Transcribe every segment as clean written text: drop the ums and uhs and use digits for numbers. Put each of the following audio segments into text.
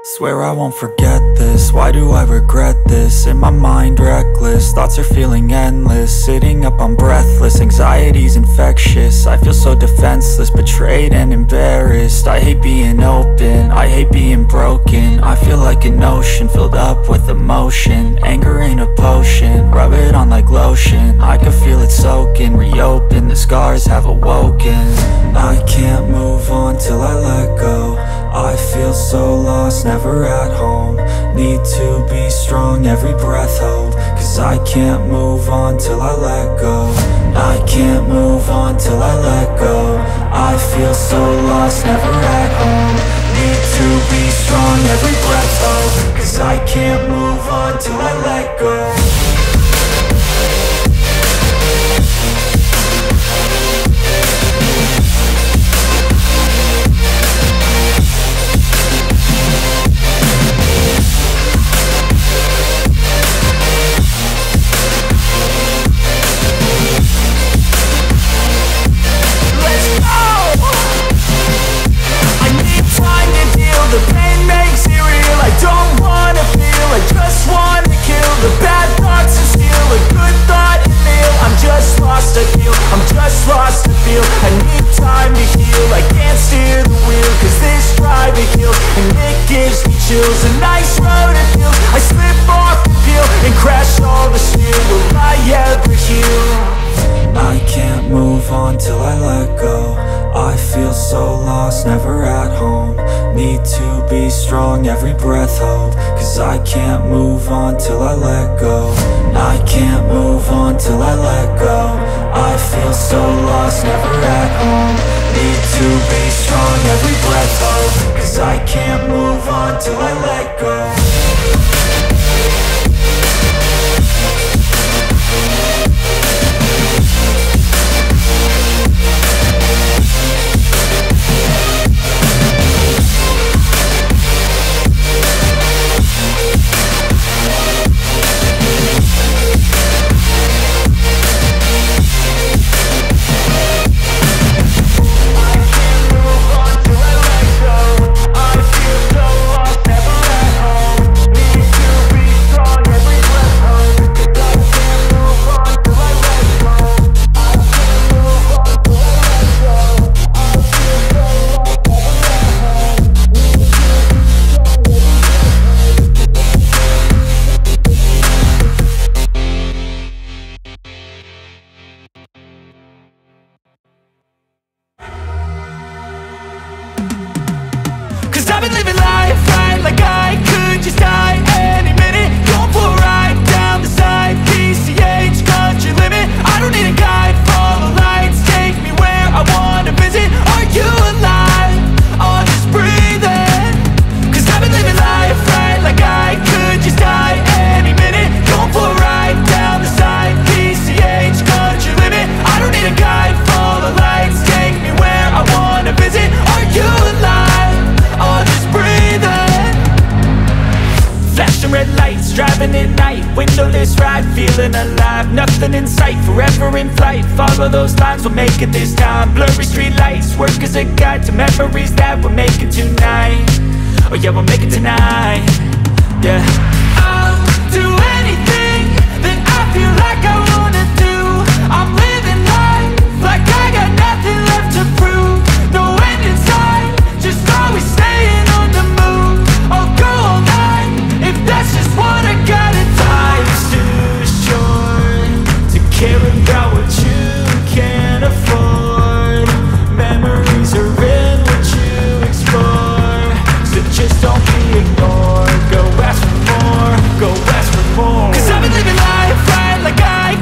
Swear I won't forget this, why do I regret this? In my mind reckless, thoughts are feeling endless. Sitting up, I'm breathless, anxiety's infectious. I feel so defenseless, betrayed and embarrassed. I hate being open, I hate being broken. I feel like an ocean filled up with emotion. Anger ain't a potion, rub it on like lotion. I can feel it soaking, reopen, the scars have awoken. I can't move on till I let go. I feel so lost, never at home. Need to be strong, every breath hold. Cause I can't move on till I let go. I can't move on till I let go. I feel so lost, never at home. Need to be strong, every breath hold. Cause I can't move on till I let go. The pain makes it real, I don't wanna feel, I just wanna kill the bad thoughts and steal a good thought and feel. I'm just lost, I feel, I'm just lost, I feel. I need time to heal, I can't steer the wheel. Cause this drive it kills, and it gives me chills. A nice road it feels, I slip off the peel and crash all the steel. Will I ever heal? I can't move on till I let go. I feel so lost, never at home. Need to be strong, every breath hold. Cause I can't move on till I let go. I can't move on till I let go. I feel so lost, never at home. Need to be strong, every breath hold. Cause I can't move on till I let go. I've been living life right like I could just die any minute. Going for a ride down the side, PCH, country limit. I don't need a guide, follow lights, take me where I wanna visit. Are you alive? I'll just breathe in. Cause I've been living life right like I could just die any minute. Going for a ride down the side, PCH, country limit. I don't need a guide, follow lights, take me where I wanna visit. Are you alive? I'll just breathe in. Flashing red lights, driving at night. Windowless ride, feeling alive. Nothing in sight, forever in flight. Follow those lines, we'll make it this time. Blurry street lights, work as a guide to memories that we're making tonight. Oh yeah, we'll make it tonight. Yeah, I'll do anything that I feel like I wanna do. I'm living life like I got nothing left to prove. No end in sight, just always staying on the move. I'll go all night if that's just what I gotta do. Life's too short to care about what you can't afford. Memories are in what you explore. So just don't be ignored. Go ask for more, go ask for more. Cause I've been living life right like I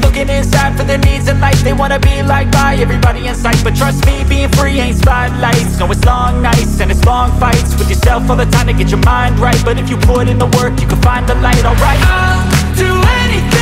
looking inside for their needs in life. They wanna be liked by everybody in sight, but trust me, being free ain't spotlights. No, it's long nights and it's long fights with yourself all the time to get your mind right. But if you put in the work, you can find the light, alright. I'll do anything